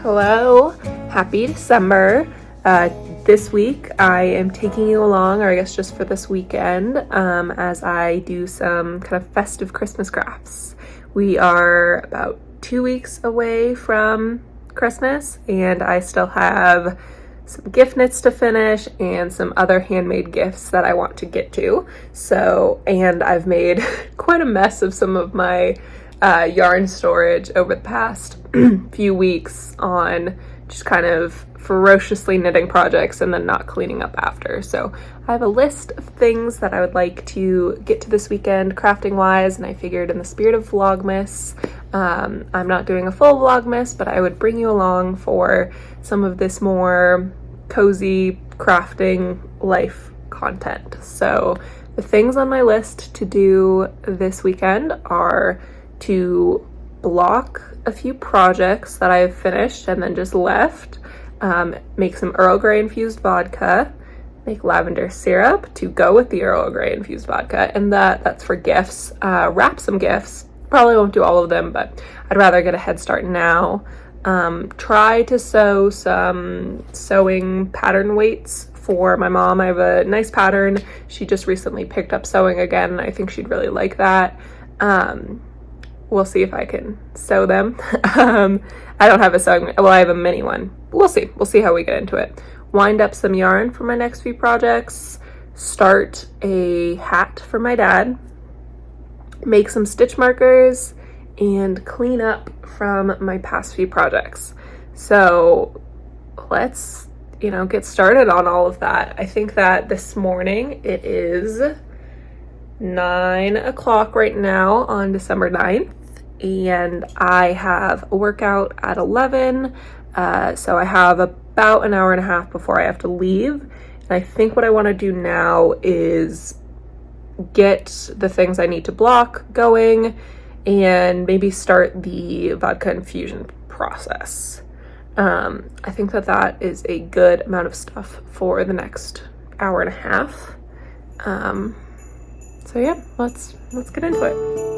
Hello, happy December. This week I am taking you along, or I guess just for this weekend, as I do some kind of festive Christmas crafts. We are about 2 weeks away from Christmas, and I still have some gift knits to finish and some other handmade gifts that I want to get to. And I've made quite a mess of some of my yarn storage over the past few weeks on just kind of ferociously knitting projects and then not cleaning up after. So I have a list of things that I would like to get to this weekend crafting wise, and I figured in the spirit of Vlogmas, I'm not doing a full Vlogmas, but I would bring you along for some of this more cozy crafting life content. So the things on my list to do this weekend are to block a few projects that I've finished and then just left, make some Earl Grey infused vodka, make lavender syrup to go with the Earl Grey infused vodka, and that's for gifts, wrap some gifts. Probably won't do all of them, but I'd rather get a head start now. Try to sew some sewing pattern weights for my mom. I have a nice pattern. She just recently picked up sewing again, and I think she'd really like that. We'll see if I can sew them. I don't have a sewing, well, I have a mini one. We'll see how we get into it. Wind up some yarn for my next few projects, start a hat for my dad, make some stitch markers, and clean up from my past few projects. So let's, get started on all of that. I think that this morning it is 9 o'clock right now on December 9th, and I have a workout at 11, so I have about an hour and a half before I have to leave. And I think what I want to do now is get the things I need to block going and maybe start the vodka infusion process. I think that is a good amount of stuff for the next hour and a half. So yeah, let's get into it.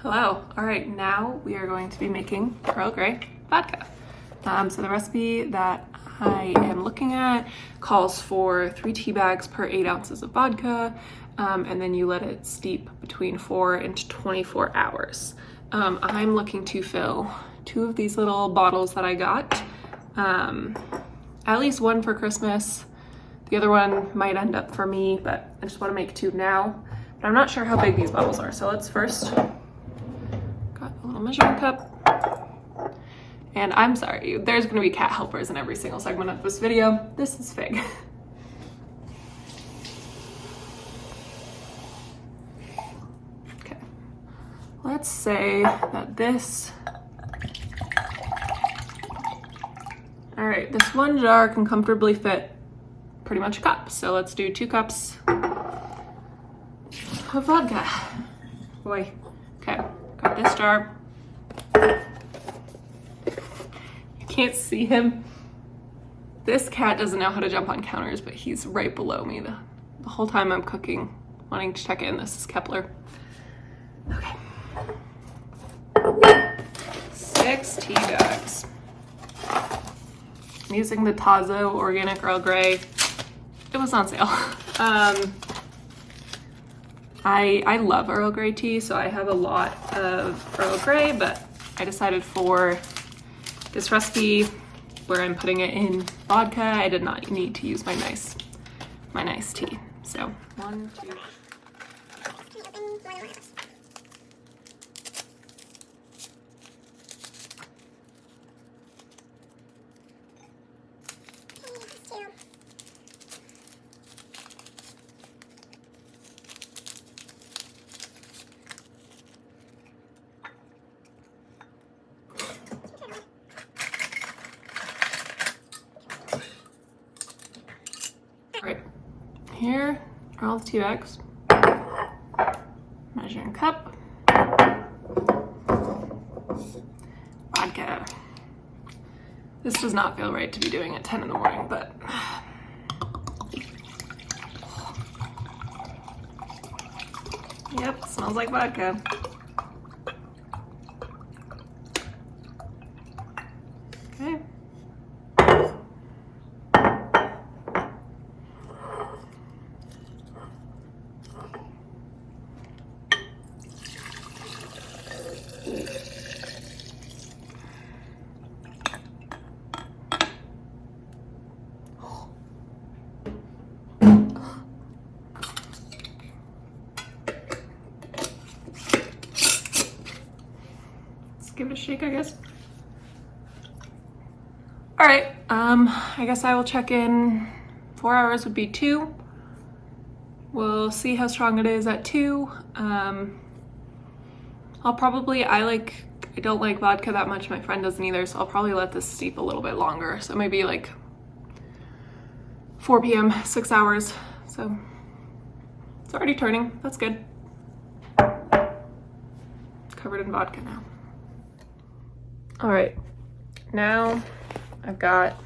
Hello. All right, now we are going to be making Earl Grey vodka. So the recipe that I am looking at calls for 3 tea bags per 8 ounces of vodka, and then you let it steep between 4 and 24 hours. I'm looking to fill 2 of these little bottles that I got, at least one for Christmas. The other one might end up for me, but I just want to make 2 now. But I'm not sure how big these bottles are, so let's first, got a little measuring cup. And I'm sorry, there's gonna be cat helpers in every single segment of this video. This is Fig. Okay, let's say that this, all right, this one jar can comfortably fit pretty much a cup. So let's do 2 cups of vodka. Boy, okay, got this jar. Can't see him. This cat doesn't know how to jump on counters, but he's right below me the whole time I'm cooking, wanting to check in. This is Kepler. Okay. 6 tea bags. I'm using the Tazo Organic Earl Grey. It was on sale. I love Earl Grey tea, so I have a lot of Earl Grey, but I decided for this recipe where I'm putting it in vodka, I did not need to use my nice tea. So 1, 2. Right, here are all the tea bags. Measuring cup. Vodka. This does not feel right to be doing at 10 in the morning, but yep, smells like vodka. Okay. Give it a shake, I guess. All right, I guess I will check in. 4 hours would be 2. We'll see how strong it is at 2. I'll probably, I don't like vodka that much. My friend doesn't either, so I'll probably let this steep a little bit longer. So maybe like 4 p.m., 6 hours. So it's already turning, that's good. It's covered in vodka now. All right, now I've got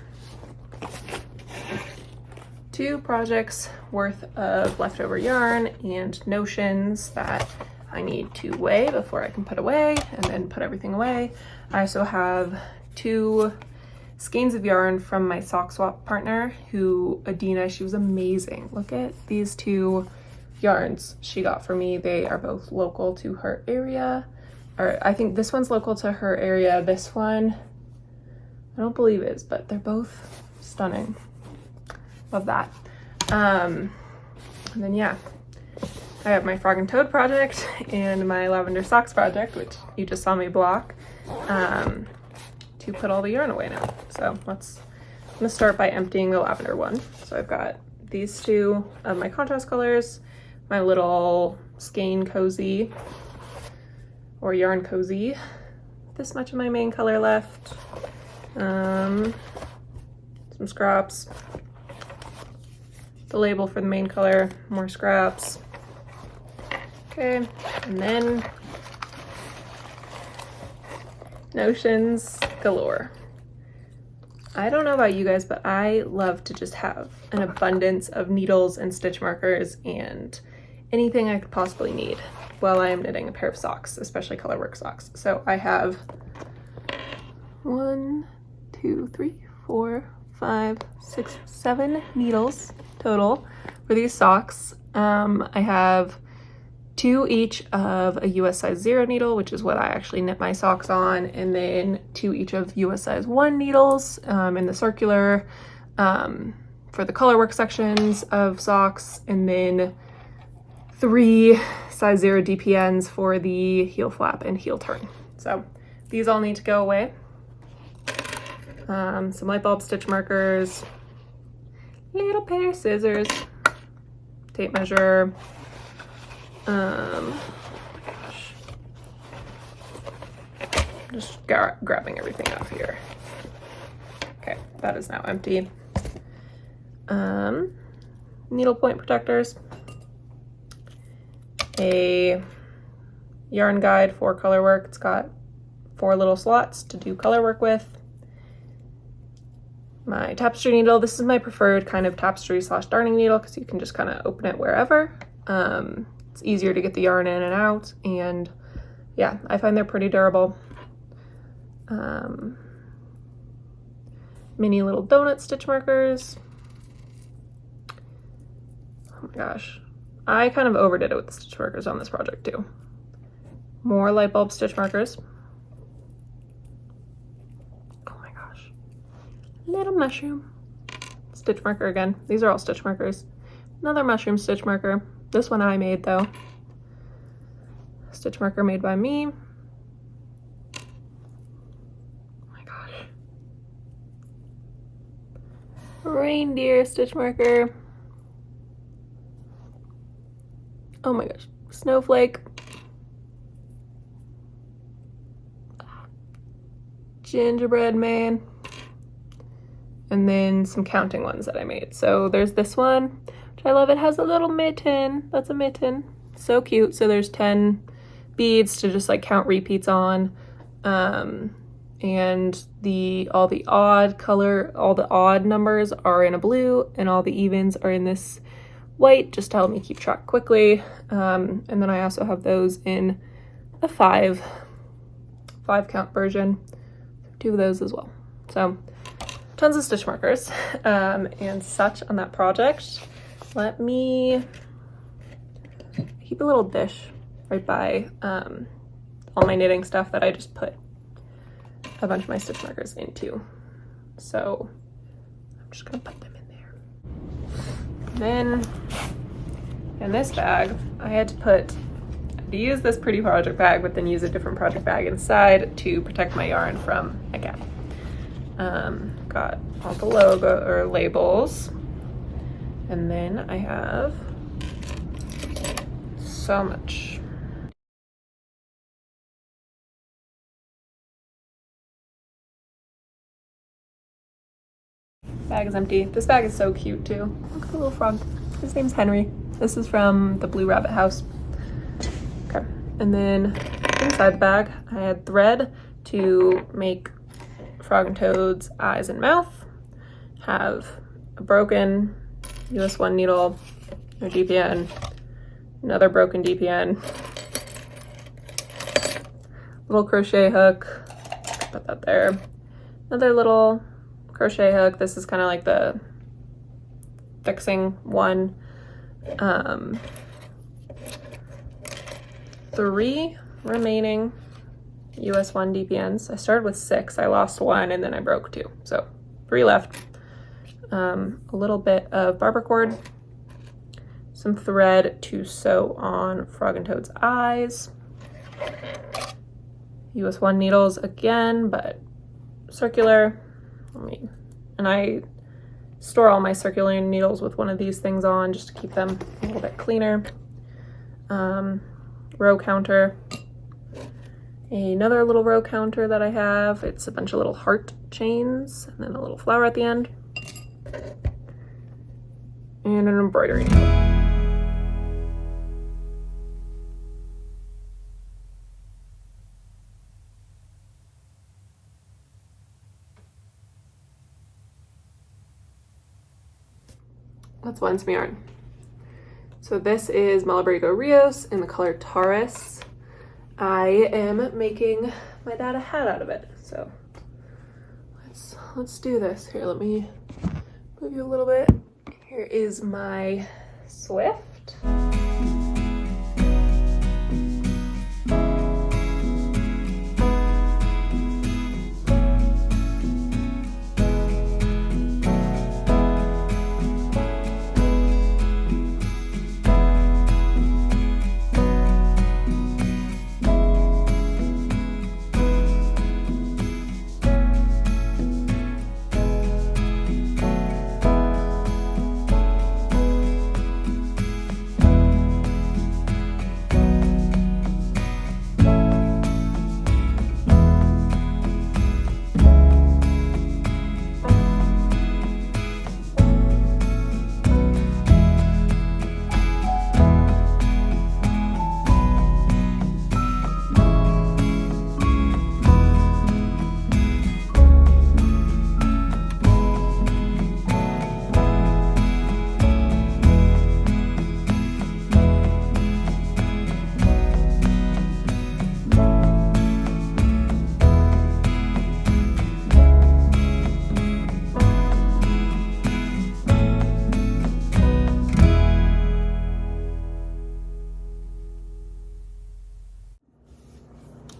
2 projects worth of leftover yarn and notions that I need to weigh before I can put away and then put everything away. I also have 2 skeins of yarn from my sock swap partner who, Adina, she was amazing. Look at these 2 yarns she got for me. They are both local to her area. Or I think this one's local to her area. This one, I don't believe is, but they're both stunning. Love that. And then yeah, I have my Frog and Toad project and my Lavender Socks project, which you just saw me block, to put all the yarn away now. So I'm gonna start by emptying the lavender one. So I've got these 2 of my contrast colors, my little skein cozy, or yarn cozy, this much of my main color left, some scraps, the label for the main color, more scraps. Okay, and then notions galore. I don't know about you guys, but I love to just have an abundance of needles and stitch markers and anything I could possibly need while I am knitting a pair of socks, especially colorwork socks. So I have 1, 2, 3, 4, 5, 6, 7 needles total for these socks. I have 2 each of a US size 0 needle, which is what I actually knit my socks on, and then 2 each of US size 1 needles in the circular for the colorwork sections of socks, and then 3 size 0 DPNs for the heel flap and heel turn. So these all need to go away. Some light bulb stitch markers, little pair of scissors, tape measure, oh my gosh, just grabbing everything out here. Okay, that is now empty. Needle point protectors, a yarn guide for color work. It's got 4 little slots to do color work with. My tapestry needle. This is my preferred kind of tapestry / darning needle because you can just kind of open it wherever. It's easier to get the yarn in and out, and yeah, I find they're pretty durable. Mini little donut stitch markers. Oh my gosh, I kind of overdid it with the stitch markers on this project too. More light bulb stitch markers. Oh my gosh. Little mushroom stitch marker again. These are all stitch markers. Another mushroom stitch marker. This one I made though. Stitch marker made by me. Oh my gosh. Reindeer stitch marker. Oh my gosh. Snowflake. Gingerbread man. And then some counting ones that I made. So there's this one, which I love. It has a little mitten. That's a mitten. So cute. So there's 10 beads to just like count repeats on. And all the odd numbers are in a blue, and all the evens are in this white, just to help me keep track quickly. And then I also have those in a 5 count version. 2 of those as well. So tons of stitch markers and such on that project. Let me keep a little dish right by all my knitting stuff that I just put a bunch of my stitch markers into. So I'm just gonna put them in there. Then in this bag, I had to use this pretty project bag, but then use a different project bag inside to protect my yarn from a gap. Got all the logo or labels, and then I have so much. Bag is empty. This bag is so cute too. Look at the little frog. His name's Henry. This is from the Blue Rabbit house. Okay, and then inside the bag, I had thread to make Frog and Toad's eyes and mouth. Have a broken US 1 needle, or DPN, another broken DPN, little crochet hook, put that there, another little crochet hook. This is kind of like the fixing one. 3 remaining US 1 DPNs. I started with 6, I lost 1, and then I broke 2, so 3 left. A little bit of barber cord, some thread to sew on Frog and Toad's eyes, US 1 needles again, but circular. And I store all my circular needles with one of these things on just to keep them a little bit cleaner. Row counter. Another little row counter that I have. It's a bunch of little heart chains and then a little flower at the end. And an embroidery needle. Let's blend some yarn. So this is Malabrigo Rios in the color Taurus. I am making my dad a hat out of it. So let's do this. Here, let me move you a little bit. Here is my Swift.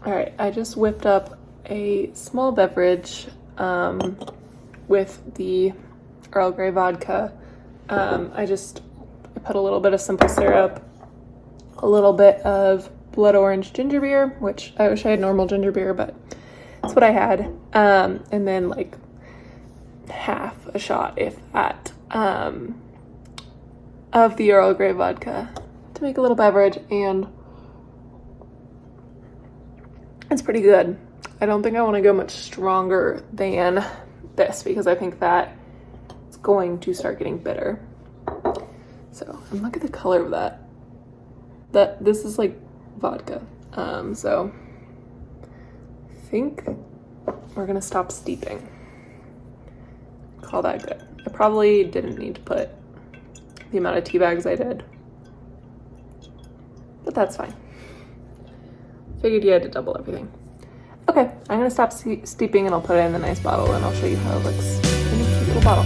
All right, I just whipped up a small beverage with the Earl Grey vodka. I put a little bit of simple syrup, a little bit of blood orange ginger beer, which I wish I had normal ginger beer, but that's what I had. And then like half a shot, if that, of the Earl Grey vodka to make a little beverage, and it's pretty good. I don't think I want to go much stronger than this because I think that it's going to start getting bitter. So, and look at the color of that. This is like vodka. So I think we're gonna stop steeping. Call that good. I probably didn't need to put the amount of tea bags I did, but that's fine. Figured you had to double everything. Okay, I'm gonna stop steeping and I'll put it in the nice bottle and I'll show you how it looks in a cute little bottle.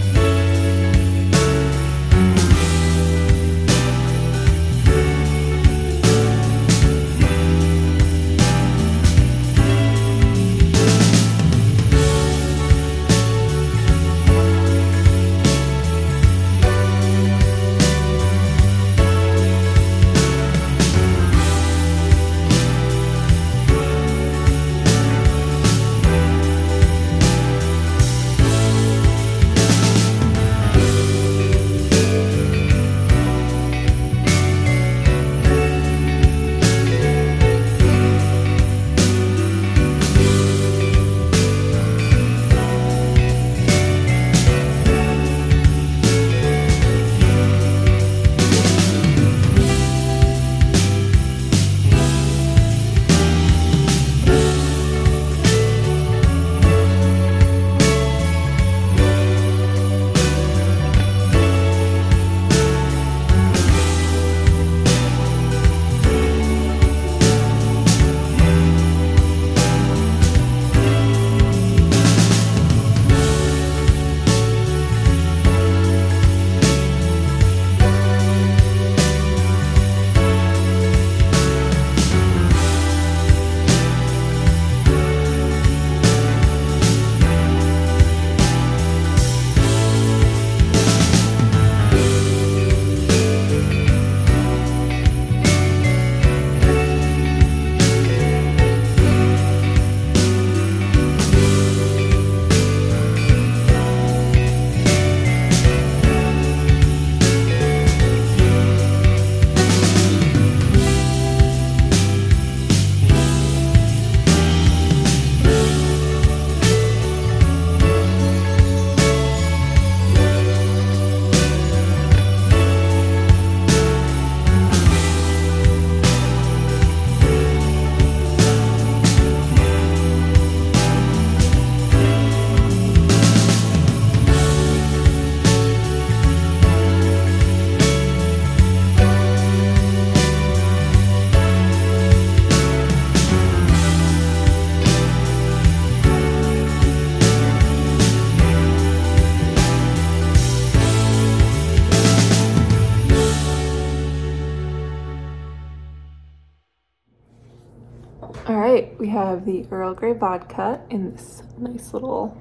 All right, we have the Earl Grey vodka in this nice little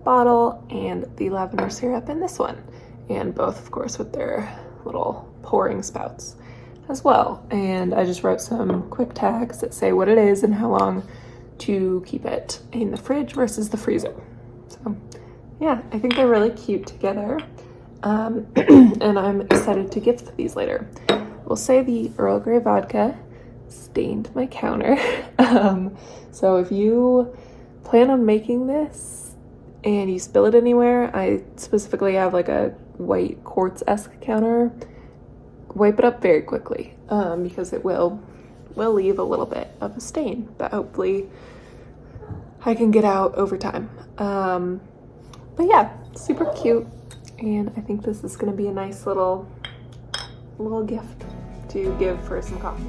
bottle and the lavender syrup in this one, and both of course with their little pouring spouts as well. And I just wrote some quick tags that say what it is and how long to keep it in the fridge versus the freezer. So yeah, I think they're really cute together, and I'm excited to gift these later. We'll say the Earl Grey vodka stained my counter. So if you plan on making this and you spill it anywhere, I specifically have like a white quartz-esque counter, wipe it up very quickly, because it will leave a little bit of a stain, but hopefully I can get out over time. But yeah, super cute, and I think this is gonna be a nice little gift to give for some coffee.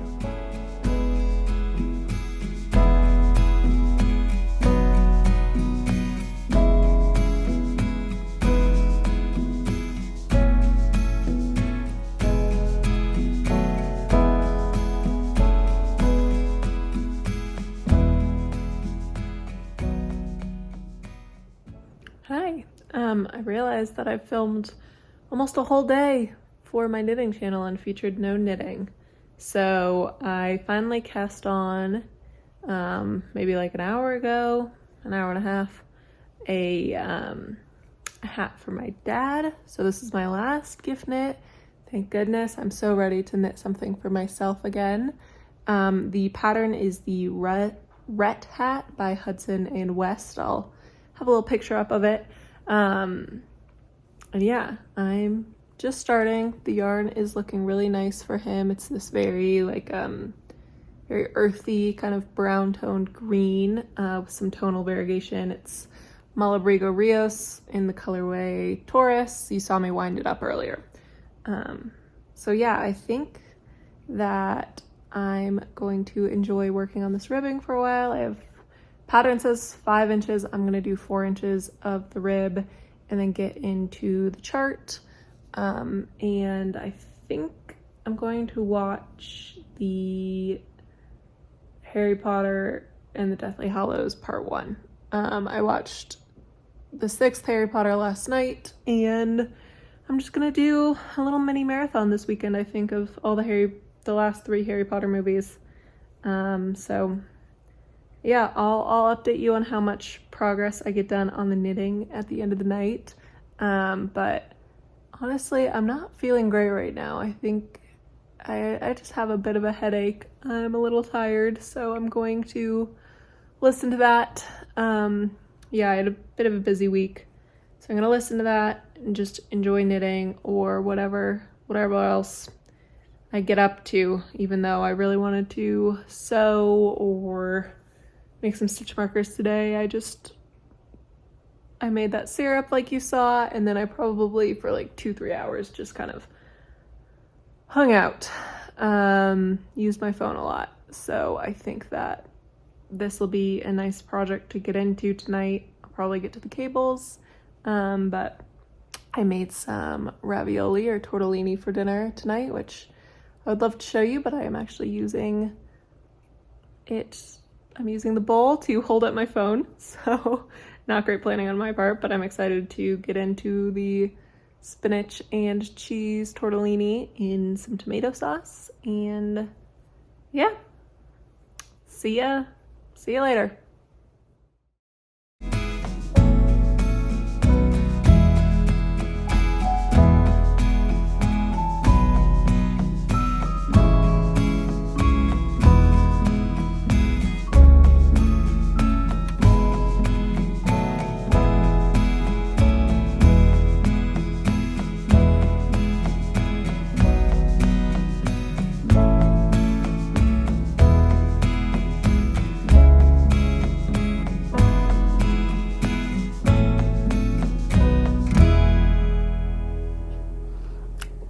Hi, I realized that I've filmed almost a whole day for my knitting channel and featured no knitting. So I finally cast on, maybe like an hour ago, an hour and a half, a hat for my dad. So this is my last gift knit. Thank goodness. I'm so ready to knit something for myself again. The pattern is the Rhett hat by Hudson and West. I'll have a little picture up of it. And yeah, I'm just starting. The yarn is looking really nice for him. It's this very like very earthy kind of brown toned green with some tonal variegation. It's Malabrigo Rios in the colorway Taurus. You saw me wind it up earlier. So yeah, I think that I'm going to enjoy working on this ribbing for a while. I have pattern says 5 inches. I'm gonna do 4 inches of the rib and then get into the chart. And I think I'm going to watch the Harry Potter and the Deathly Hallows Part 1. I watched the 6th Harry Potter last night, and I'm just gonna do a little mini marathon this weekend, I think, of all the last 3 Harry Potter movies. So yeah, I'll update you on how much progress I get done on the knitting at the end of the night. But honestly, I'm not feeling great right now. I think I just have a bit of a headache. I'm a little tired, so I'm going to listen to that. Yeah, I had a bit of a busy week, so I'm gonna listen to that and just enjoy knitting or whatever else I get up to, even though I really wanted to sew or make some stitch markers today. I made that syrup like you saw, and then I probably for like 2-3 hours just kind of hung out, used my phone a lot. So I think that this will be a nice project to get into tonight. I'll probably get to the cables, but I made some ravioli or tortellini for dinner tonight, which I would love to show you, but I am actually using I'm using the bowl to hold up my phone, so not great planning on my part, but I'm excited to get into the spinach and cheese tortellini in some tomato sauce, and yeah, see ya later.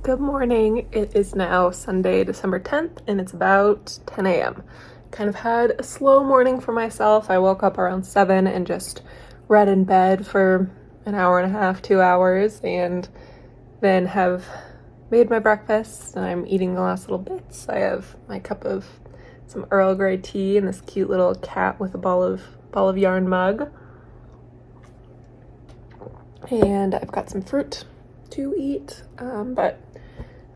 Good morning. It is now Sunday, December 10th, and it's about 10 a.m. Kind of had a slow morning for myself. I woke up around 7 and just read in bed for an hour and a half, 2 hours, and then have made my breakfast, and I'm eating the last little bits. I have my cup of some Earl Grey tea and this cute little cat with a ball of yarn mug. And I've got some fruit to eat, but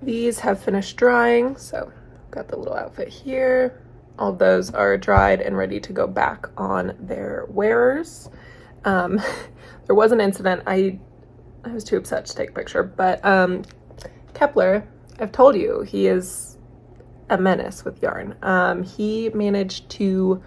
these have finished drying, so I've got the little outfit here. All of those are dried and ready to go back on their wearers. There was an incident. I was too upset to take a picture, but Kepler, I've told you, he is a menace with yarn. He managed to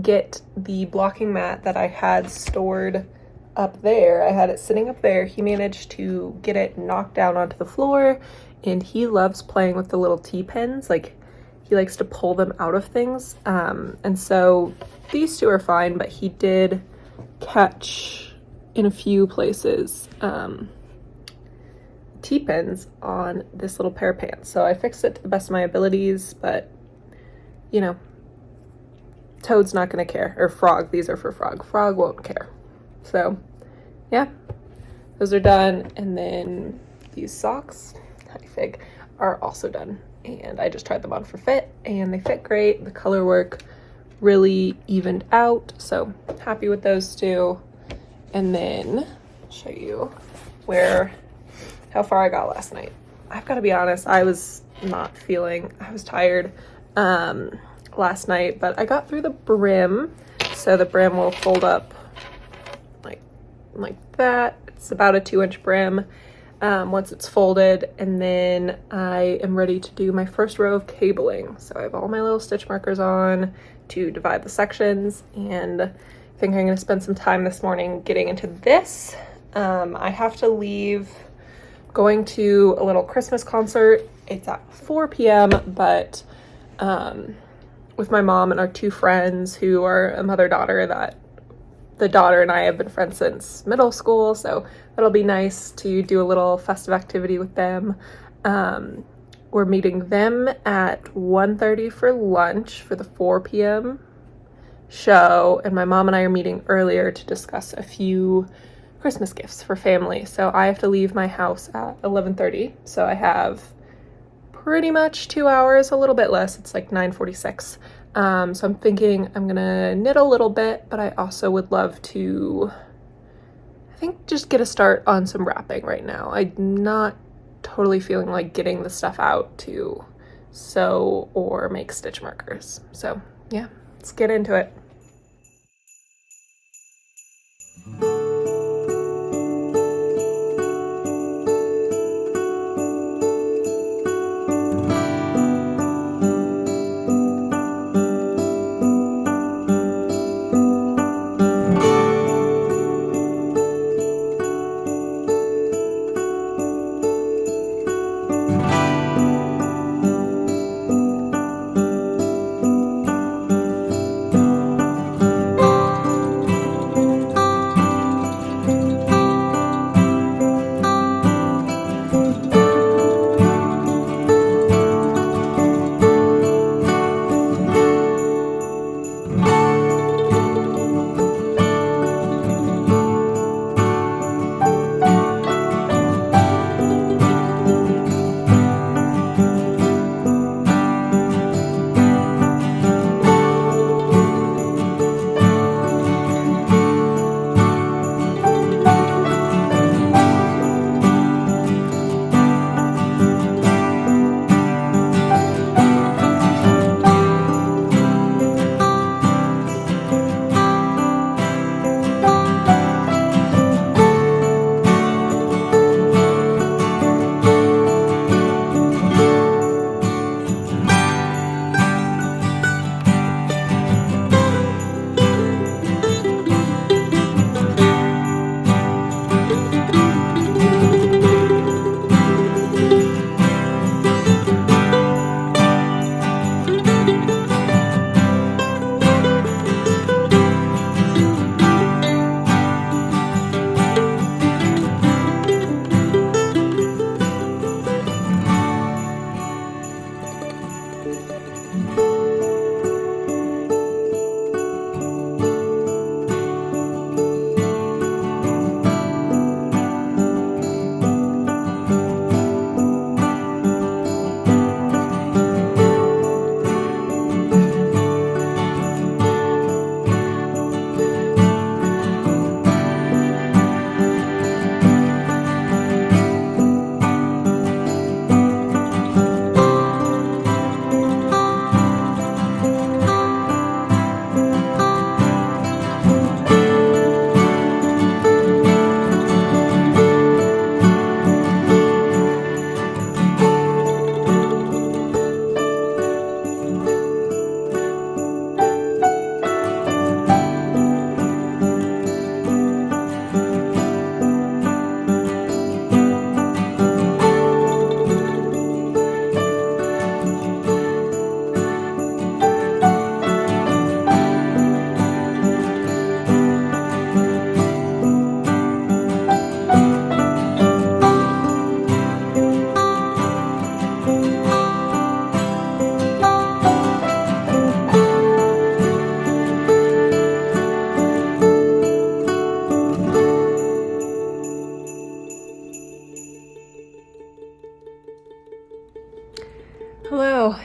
get the blocking mat that I had stored up there. I had it sitting up there. He managed to get it knocked down onto the floor, and he loves playing with the little T-pins. Like, he likes to pull them out of things. And so these two are fine, but he did catch in a few places T-pins on this little pair of pants. So I fixed it to the best of my abilities, but you know, Toad's not gonna care, or Frog. These are for Frog. Frog won't care. So yeah, those are done. And then these socks, honey fig, are also done. And I just tried them on for fit, and they fit great. The color work really evened out, so happy with those two. And then I'll show you how far I got last night. I've got to be honest, I was tired last night, but I got through the brim. So the brim will fold up like that. It's about a 2-inch brim once it's folded, and then I am ready to do my first row of cabling. So I have all my little stitch markers on to divide the sections, and I think I'm going to spend some time this morning getting into this. I have to leave, going to a little Christmas concert. It's at 4 p.m., but with my mom and our two friends who are a mother-daughter, that the daughter and I have been friends since middle school, so that'll be nice to do a little festive activity with them. We're meeting them at 1:30 for lunch for the 4 p.m. show, and my mom and I are meeting earlier to discuss a few Christmas gifts for family. So I have to leave my house at 11:30, so I have pretty much 2 hours, a little bit less. It's like 9:46. So I'm thinking I'm gonna knit a little bit, but I also would love to, I think, just get a start on some wrapping right now. I'm not totally feeling like getting the stuff out to sew or make stitch markers. So yeah, let's get into it.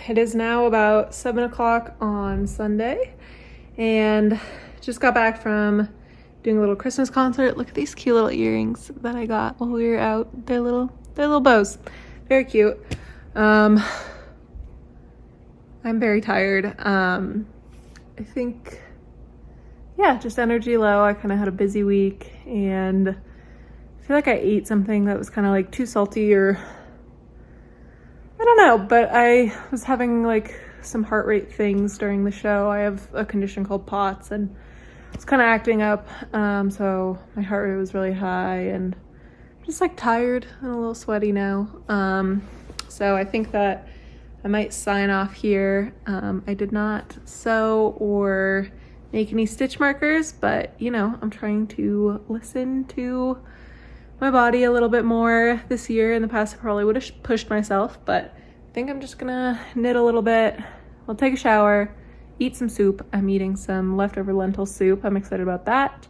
It is now about 7 o'clock on Sunday, and just got back from doing a little Christmas concert. Look at these cute little earrings that I got while we were out. They're little bows. Very cute. I'm very tired. I think, yeah, just energy low. I kind of had a busy week, and I feel like I ate something that was kind of like too salty, or I don't know, but I was having like some heart rate things during the show. I have a condition called POTS, and it's kind of acting up. So my heart rate was really high, and I'm just like tired and a little sweaty now. So I think that I might sign off here. I did not sew or make any stitch markers, but you know, I'm trying to listen to my body a little bit more this year. In the past, I probably would have pushed myself, but I think I'm just gonna knit a little bit. I'll take a shower, eat some soup. I'm eating some leftover lentil soup. I'm excited about that.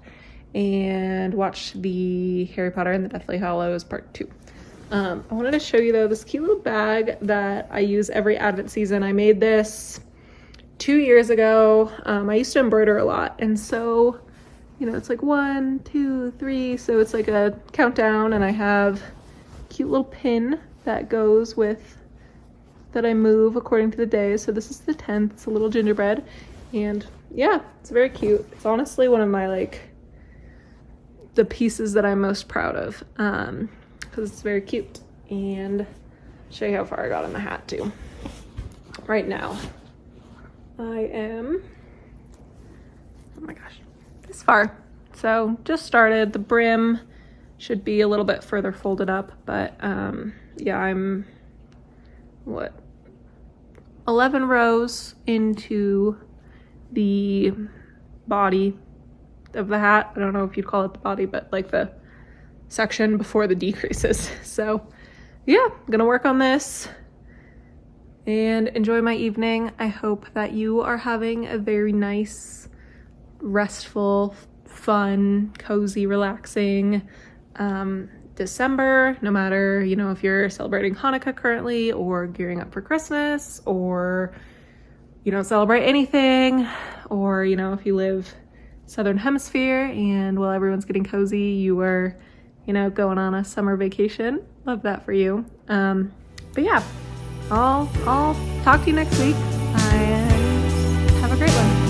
And watch the Harry Potter and the Deathly Hallows Part 2. I wanted to show you though this cute little bag that I use every Advent season. I made this 2 years ago. I used to embroider a lot, and so, you know, it's like 1, 2, 3, so it's like a countdown, and I have a cute little pin that goes with, that I move according to the day. So this is the 10th, it's a little gingerbread, and yeah, it's very cute. It's honestly one of my, like, the pieces that I'm most proud of, because it's very cute. And I'll show you how far I got in the hat too. Right now, I am, oh my gosh, this far. So just started. The brim should be a little bit further folded up, but yeah, I'm 11 rows into the body of the hat. I don't know if you'd call it the body, but like the section before the decreases. So yeah, I'm gonna work on this and enjoy my evening. I hope that you are having a very nice, restful, fun, cozy, relaxing December, no matter, you know, if you're celebrating Hanukkah currently, or gearing up for Christmas, or you don't celebrate anything, or, you know, if you live Southern Hemisphere and while everyone's getting cozy, you are, you know, going on a summer vacation. Love that for you. But yeah, I'll talk to you next week, and have a great one.